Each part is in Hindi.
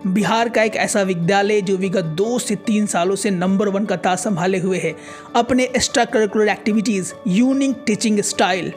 बिहार का एक ऐसा विद्यालय जो विगत 2 से 3 सालों से नंबर 1 का ताज संभाले हुए है। अपने extra curricular activities, unique teaching style,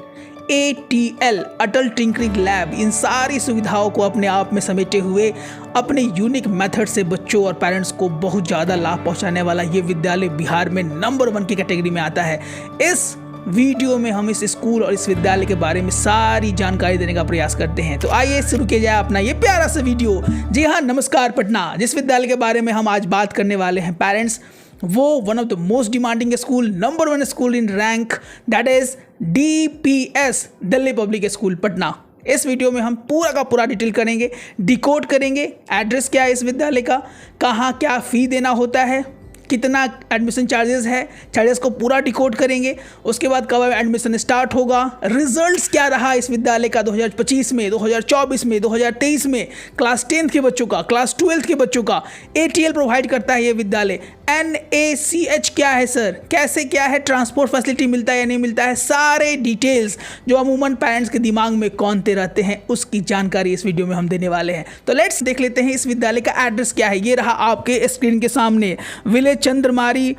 ATL अटल टिंकरिंग लैब, इन सारी सुविधाओं को अपने आप में समेटे हुए अपने यूनिक मेथड से बच्चों और पेरेंट्स को बहुत ज़्यादा लाभ पहुंचाने वाला ये विद्यालय बिहार में नंबर 1 की कैटेगरी में आता है। इस वीडियो में हम इस स्कूल और इस विद्यालय के बारे में सारी जानकारी देने का प्रयास करते हैं। तो आइए शुरू किया जाए अपना ये प्यारा सा वीडियो। जी हाँ, नमस्कार पटना। जिस विद्यालय के बारे में हम आज बात करने वाले हैं पेरेंट्स, वो one of the most demanding school, number 1 school in rank, that is DPS Delhi public school Patna. इस वीडियो में हम पूरा का पूरा डिटेल करेंगे, डिकोड करेंगे, एड्रेस क्या है इस विद्यालय का, कहाँ क्या फ़ी देना होता है, कितना एडमिशन चार्जेस है, चार्जेस को पूरा डिकोड करेंगे। उसके बाद कब एडमिशन स्टार्ट होगा, रिजल्ट्स क्या रहा इस विद्यालय का 2025 में, 2024 में, 2023 में, क्लास 10th के बच्चों का, क्लास 12th के बच्चों का। ATL प्रोवाइड करता है ये विद्यालय। NACH क्या है सर, कैसे क्या है, ट्रांसपोर्ट फैसिलिटी मिलता है या नहीं मिलता है, सारे डिटेल्स जो अमूमन पेरेंट्स के दिमाग में कौनते रहते हैं उसकी जानकारी इस वीडियो में हम देने वाले हैं। तो लेट्स देख लेते हैं इस विद्यालय का एड्रेस क्या है। ये रहा आपके स्क्रीन के सामने, village Chandramari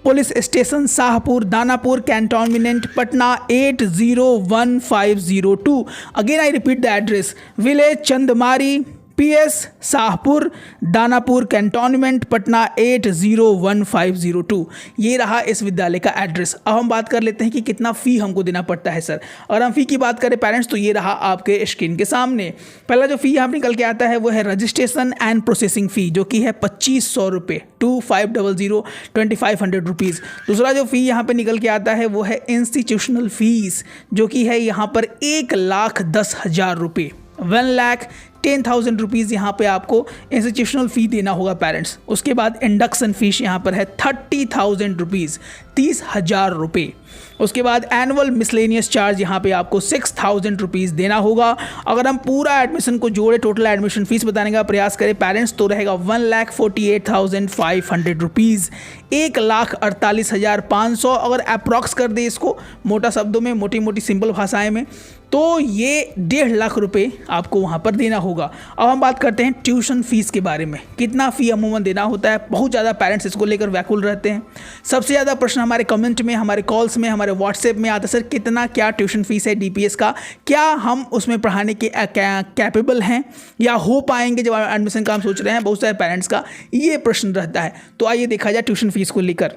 police station, Shahpur, Danapur cantonment, Patna 80150 again I repeat the address, village Chandramari PS Shahpur, Danapur cantonment, Patna 80150 ये रहा इस विद्यालय का एड्रेस। अब हम बात कर लेते हैं कि कितना फ़ी हमको देना पड़ता है सर। अगर हम फ़ी की बात करें पेरेंट्स, तो ये रहा आपके स्क्रीन के सामने। पहला जो फ़ी यहाँ पर निकल के आता है वो है रजिस्ट्रेशन एंड प्रोसेसिंग फ़ी, जो कि है 2500 रुपये, 2500 2500 रुपीज़। दूसरा जो फ़ी यहाँ पर निकल के आता है वो है इंस्टीट्यूशनल फ़ीस, जो कि है यहाँ पर 1,10,000 रुपये, 1,10,000 रुपीज़ यहाँ पे आपको इंस्टीट्यूशनल फ़ी देना होगा पेरेंट्स। उसके बाद इंडक्शन फीस यहाँ पर है 30,000 रुपीज़, 30,000 रुपये। उसके बाद एनुअल मिसलेनियस चार्ज यहाँ पे आपको 6,000 रुपीज़ देना होगा। अगर हम पूरा एडमिशन को जोड़े, टोटल एडमिशन फीस बताने का प्रयास करें पेरेंट्स, तो रहेगा 1,48,500 रुपीज़, 1,48,500। अगर अप्रॉक्स कर दे इसको मोटा शब्दों में, मोटी मोटी सिंपल भाषाएं में, तो ये 1.5 लाख रुपए आपको वहाँ पर देना होगा। अब हम बात करते हैं ट्यूशन फीस के बारे में, कितना फ़ी अमूमन देना होता है। बहुत ज़्यादा पेरेंट्स इसको लेकर व्याकुल रहते हैं। सबसे ज़्यादा प्रश्न हमारे कमेंट में, हमारे कॉल्स में, हमारे व्हाट्सएप में आता है, सर कितना क्या ट्यूशन फीस है DPS का, क्या हम उसमें पढ़ाने के कैपेबल हैं या हो पाएंगे जब एडमिशन का हम सोच रहे हैं। बहुत सारे पेरेंट्स का ये प्रश्न रहता है। तो आइए देखा जाए ट्यूशन फीस को लेकर।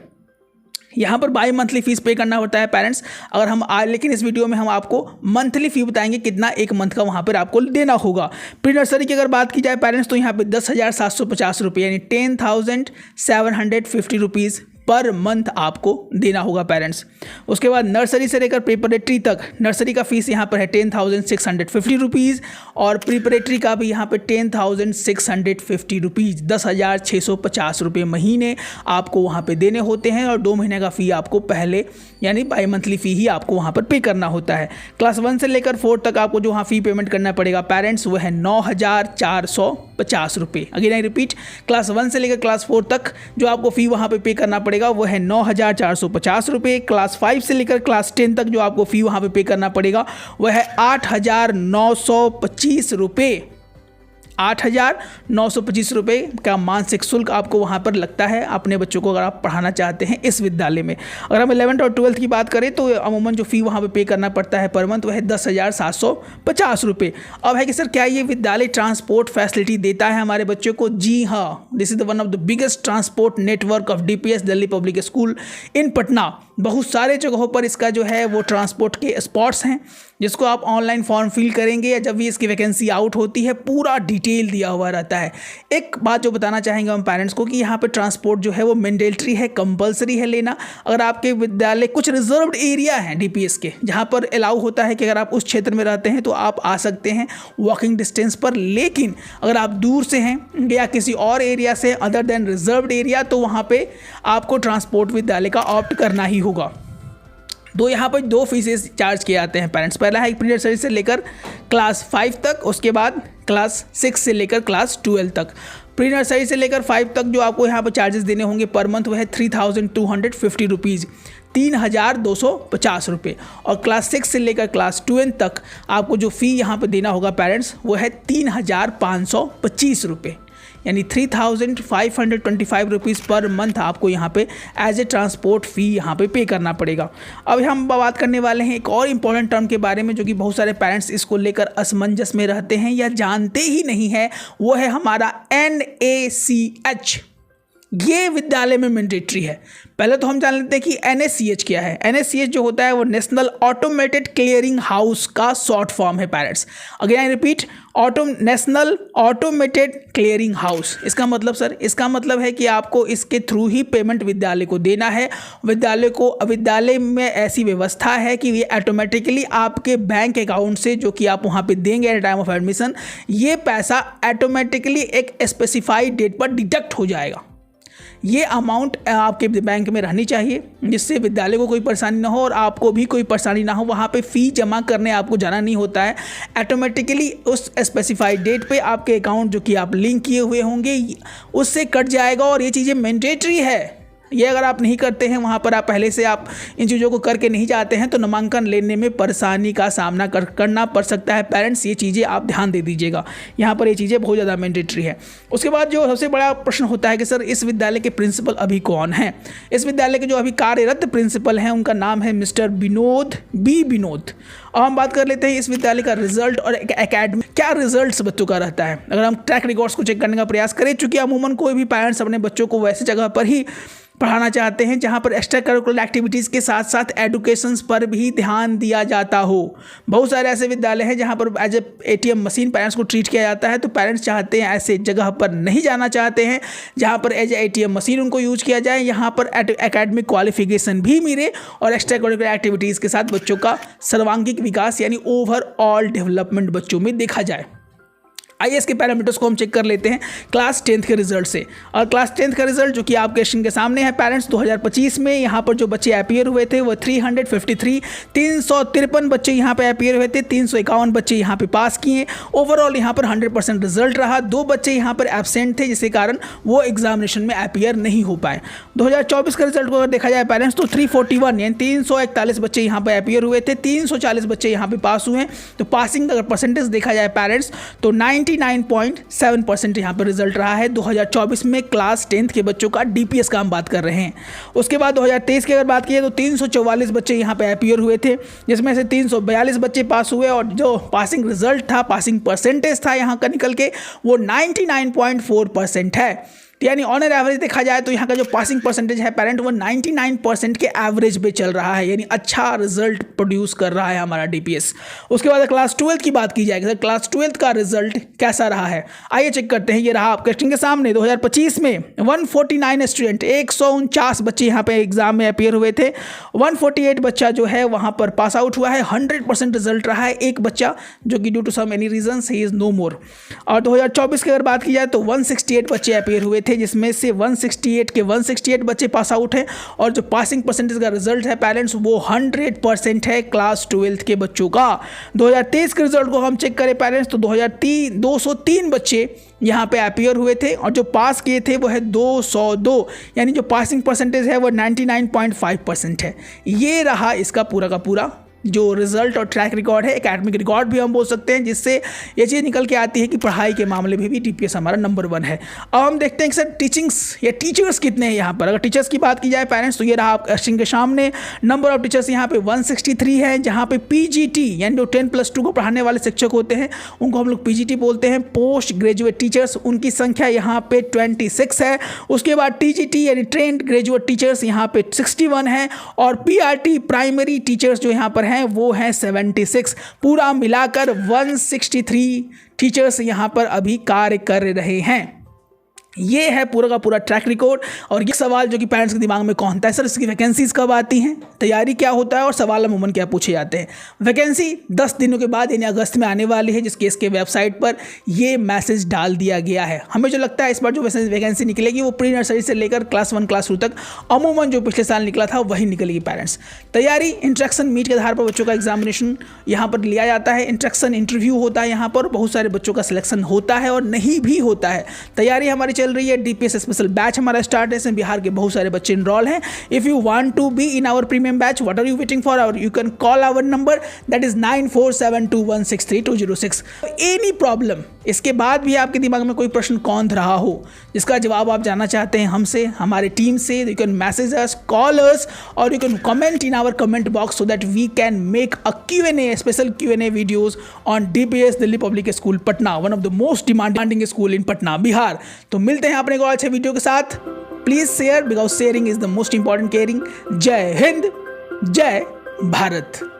यहाँ पर बाई मंथली फीस पे करना होता है पेरेंट्स। अगर हम लेकिन इस वीडियो में हम आपको मंथली फ़ी बताएंगे कितना एक मंथ का वहाँ पर आपको देना होगा। प्री नर्सरी की अगर बात की जाए पेरेंट्स, तो यहाँ पे 10,750 रुपये यानी 10,750 रुपीज़ पर मंथ आपको देना होगा पेरेंट्स। उसके बाद नर्सरी से लेकर प्रिपरेटरी तक, नर्सरी का फीस यहाँ पर है 10,650 रुपीज़ और प्रिपरेटरी का भी यहाँ पर 10,650 रुपीज़, 10,650 रुपये महीने आपको वहाँ पे देने होते हैं। और 2 महीने का फ़ी आपको पहले यानी बाई मंथली फ़ी ही आपको वहाँ पर पे करना होता है। क्लास 1 से लेकर 4 तक आपको जो वहाँ फ़ी पेमेंट करना पड़ेगा पेरेंट्स, वो है 9,450 रुपये। अगेन आई रिपीट, क्लास 1 से लेकर क्लास 4 तक जो आपको फ़ी वहाँ पे पे करना पड़ेगा वो है 9,450 रुपये। क्लास 5 से लेकर क्लास 10 तक जो आपको फ़ी वहाँ पे करना पड़ेगा वो है 8,925 रुपये। 8,925 रुपये का मानसिक शुल्क आपको वहाँ पर लगता है अपने बच्चों को अगर आप पढ़ाना चाहते हैं इस विद्यालय में। अगर हम 11th और 12th की बात करें तो अमूमन जो फ़ी वहाँ पे पे करना पड़ता है पर मंथ वह है 10,750 रुपये। अब है कि सर क्या ये विद्यालय ट्रांसपोर्ट फैसिलिटी देता है हमारे बच्चों को? जी हाँ, this is the one of the biggest transport network of DPS Delhi public school in Patna. बहुत सारे जगहों पर इसका जो है वो ट्रांसपोर्ट के स्पॉट्स हैं, जिसको आप ऑनलाइन फॉर्म फिल करेंगे या जब भी इसकी वैकेंसी आउट होती है पूरा डिटेल दिया हुआ रहता है। एक बात जो बताना चाहेंगे हम पेरेंट्स को कि यहाँ पे ट्रांसपोर्ट जो है वो मैंडेटरी है, कंपलसरी है लेना। अगर आपके विद्यालय कुछ रिजर्व्ड एरिया हैं DPS के, जहाँ पर अलाउ होता है कि अगर आप उस क्षेत्र में रहते हैं तो आप आ सकते हैं वॉकिंग डिस्टेंस पर, लेकिन अगर आप दूर से हैं या किसी और एरिया से अदर देन रिजर्व्ड एरिया, तो वहाँ पर आपको ट्रांसपोर्ट विद्यालय का ऑप्ट करना ही होगा। यहाँ पर 2 फीसेस चार्ज किए जाते हैं पेरेंट्स। पहला है प्री नर्सरी से लेकर क्लास 5 तक, उसके बाद क्लास 6 से लेकर क्लास 12 तक। प्री नर्सरी से लेकर 5 तक जो आपको यहाँ पर चार्जेस देने होंगे पर मंथ वह है 3,250 रुपीज़, 3,250 रुपये। और क्लास 6 से लेकर क्लास 12 तक आपको जो फ़ी यहाँ पर देना होगा पेरेंट्स वो है 3,525 रुपये। यानी 3,525 रुपीज़ पर मंथ आपको यहाँ पे एज ए ट्रांसपोर्ट फ़ी यहाँ पे करना पड़ेगा। अब हम बात करने वाले हैं एक और इम्पॉर्टेंट टर्म के बारे में जो कि बहुत सारे पेरेंट्स इसको लेकर असमंजस में रहते हैं या जानते ही नहीं है, वो है हमारा NACH। ये विद्यालय में मैंडेटरी है। पहले तो हम जान लेते हैं कि NACH क्या है। NACH जो होता है वो नेशनल ऑटोमेटेड क्लियरिंग हाउस का शॉर्ट फॉर्म है parents. Again I repeat, national automated clearing house. इसका मतलब सर, इसका मतलब है कि आपको इसके थ्रू ही पेमेंट विद्यालय को देना है। विद्यालय में ऐसी व्यवस्था है कि ये ऑटोमेटिकली आपके बैंक अकाउंट से जो कि आप वहाँ पे देंगे एट टाइम ऑफ एडमिशन, ये पैसा ऑटोमेटिकली एक स्पेसिफाइड डेट पर डिडक्ट हो जाएगा। ये अमाउंट आपके बैंक में रहनी चाहिए जिससे विद्यालय को कोई परेशानी ना हो और आपको भी कोई परेशानी ना हो। वहाँ पे फ़ी जमा करने आपको जाना नहीं होता है, ऑटोमेटिकली उस स्पेसिफाइड डेट पे आपके अकाउंट जो कि आप लिंक किए हुए होंगे उससे कट जाएगा। और ये चीज़ें मैंडेटरी है। ये अगर आप नहीं करते हैं, वहाँ पर आप पहले से आप इन चीज़ों को करके नहीं जाते हैं तो नामांकन लेने में परेशानी का सामना करना पड़ सकता है। पेरेंट्स, ये चीज़ें आप ध्यान दे दीजिएगा, यहाँ पर ये चीज़ें बहुत ज़्यादा मैंडेटरी है। उसके बाद जो सबसे बड़ा प्रश्न होता है कि सर इस विद्यालय के प्रिंसिपल अभी कौन हैं। इस विद्यालय के जो अभी कार्यरत प्रिंसिपल हैं उनका नाम है मिस्टर विनोद। अब हम बात कर लेते हैं इस विद्यालय का रिजल्ट और एकेडमी क्या रिजल्ट्स बच्चों का रहता है। अगर हम ट्रैक रिकॉर्ड्स को चेक करने का प्रयास करें, चूँकि अमूमन कोई भी पेरेंट्स अपने बच्चों को वैसे जगह पर ही पढ़ाना चाहते हैं जहां पर एक्स्ट्रा करिकुलर एक्टिविटीज़ के साथ साथ एडुकेशंस पर भी ध्यान दिया जाता हो। बहुत सारे ऐसे विद्यालय हैं जहां पर as a ATM machine parents को ट्रीट किया जाता है, तो पेरेंट्स चाहते हैं ऐसे जगह पर नहीं जाना चाहते हैं जहां पर एज ए ATM मशीन उनको यूज किया जाए, यहां पर एकेडमिक क्वालिफिकेशन भी मिले और एक्स्ट्रा करिकुलर एक्टिविटीज़ के साथ बच्चों का सर्वांगीण विकास यानी ओवरऑल डेवलपमेंट बच्चों में देखा जाए। आइए इसके पैरामीटर्स को हम चेक कर लेते हैं क्लास 10th के रिजल्ट से। और क्लास 10th का रिजल्ट जो कि आपके स्क्रीन के सामने है पेरेंट्स, 2025 में यहाँ पर जो बच्चे अपीयर हुए थे वो 353 बच्चे यहाँ पे अपीयर हुए थे, 351 बच्चे यहाँ पे पास किए। ओवरऑल यहाँ पर 100% रिजल्ट रहा। 2 बच्चे यहाँ पर एब्सेंट थे जिसके कारण वो एग्जामिनेशन में अपीयर नहीं हो पाए। 2024 का रिजल्ट को अगर देखा जाए पेरेंट्स तो 341 यानी 341 बच्चे यहाँ पे अपीयर हुए थे, 340 बच्चे यहाँ पे पास हुए। तो पासिंग अगर परसेंटेज देखा जाए पेरेंट्स तो 99.7% यहाँ पर रिजल्ट रहा है 2024 में क्लास 10th के बच्चों का DPS का हम बात कर रहे हैं। उसके बाद 2023 की अगर बात की तो 344 बच्चे यहाँ पे अपीयर हुए थे जिसमें से 342 बच्चे पास हुए और जो पासिंग रिजल्ट था, पासिंग परसेंटेज था यहाँ का निकल के वो 99.4% है। यानी ऑन एवरेज देखा जाए तो यहाँ का जो पासिंग परसेंटेज है पेरेंट वो 99% के एवरेज पे चल रहा है, यानी अच्छा रिजल्ट प्रोड्यूस कर रहा है हमारा DPS। उसके बाद क्लास 12 की बात की जाएगी, सर क्लास 12 का रिजल्ट कैसा रहा है आइए चेक करते हैं। ये रहा आपके स्क्रीन के सामने 2025 में 149 स्टूडेंट 149 बच्चे यहाँ पे एग्जाम में अपीयर हुए थे, 148 बच्चा जो है वहाँ पर पास आउट हुआ है, 100% रिजल्ट रहा है। एक बच्चा जो कि due to some any reason he is no more. और 2024 की अगर बात की जाए तो 168 बच्चे अपीयर हुए थे जिसमें से 168 बच्चे पास आउट हैं और जो पासिंग परसेंटेज का रिजल्ट है पेरेंट्स वो 100% है क्लास 12 के बच्चों का। 2023 के रिजल्ट को हम चेक करें पेरेंट्स तो 203 बच्चे यहाँ पे अपीयर हुए थे और जो पास किए थे वो है 202, यानी जो पासिंग परसेंटेज है वो 99.5% है। ये रहा इसका पूरा का पूरा जो रिजल्ट और ट्रैक रिकॉर्ड है, एकेडमिक रिकॉर्ड भी हम बोल सकते हैं, जिससे ये चीज़ निकल के आती है कि पढ़ाई के मामले में भी DPS हमारा नंबर 1 है। अब हम देखते हैं कि सर टीचिंग्स या टीचर्स कितने हैं यहाँ पर। अगर टीचर्स की बात की जाए पेरेंट्स तो ये रहा आप स्क्रीन के सामने, नंबर ऑफ टीचर्स यहाँ पे 163 है, जहाँ पे PGT यानी जो 10+2 को पढ़ाने वाले शिक्षक होते हैं उनको हम लोग PGT बोलते हैं। पोस्ट ग्रेजुएट टीचर्स उनकी संख्या यहाँ पे 26 है। उसके बाद TGT यानी ट्रेंड ग्रेजुएट टीचर्स यहाँ पे 61 है और PRT प्राइमरी टीचर्स जो यहाँ पर हैं वो हैं 76। पूरा मिलाकर 163 टीचर्स यहाँ पर अभी कार्य कर रहे हैं। ये है पूरा का पूरा ट्रैक रिकॉर्ड। और ये सवाल जो कि पेरेंट्स के दिमाग में कौन था है, सर इसकी वैकेंसीज कब आती हैं, तैयारी क्या होता है और सवाल अमूमन क्या पूछे जाते हैं। वैकेंसी 10 दिनों के बाद यानी अगस्त में आने वाली है, जिसके इसके वेबसाइट पर ये मैसेज डाल दिया गया है। हमें जो लगता है इस बार जो वैकेंसी निकलेगी वो प्री नर्सरी से लेकर क्लास 1 क्लास 2 तक अमूमन जो पिछले साल निकला था वही निकलेगी। पेरेंट्स तैयारी इंट्रैक्शन मीट के आधार पर बच्चों का एग्जामिनेशन यहाँ पर लिया जाता है, इंट्रैक्शन इंटरव्यू होता है, यहाँ पर बहुत सारे बच्चों का सिलेक्शन होता है और नहीं भी होता है। तैयारी हमारी चल रही है, DPS स्पेशल बैच हमारा स्टार्ट है, इसमें बिहार के बहुत सारे बच्चे इनरोल हैं। If you want to be in our premium batch, what are you waiting for, you can call our number that is 9472163206। Any problem इसके बाद भी आपके दिमाग में कोई प्रश्न कौंध रहा हो जिसका जवाब आप जानना चाहते हैं हमसे, हमारे टीम से, you can message us, call us और you can comment in our comment box so that we can make a Q&A, special Q&A videos on DPS Delhi public school Patna, one of the most demanding school in Patna Bihar. तो मिलते हैं अपने को अच्छे वीडियो के साथ। Please share because sharing is the most important caring. जय हिंद, जय भारत।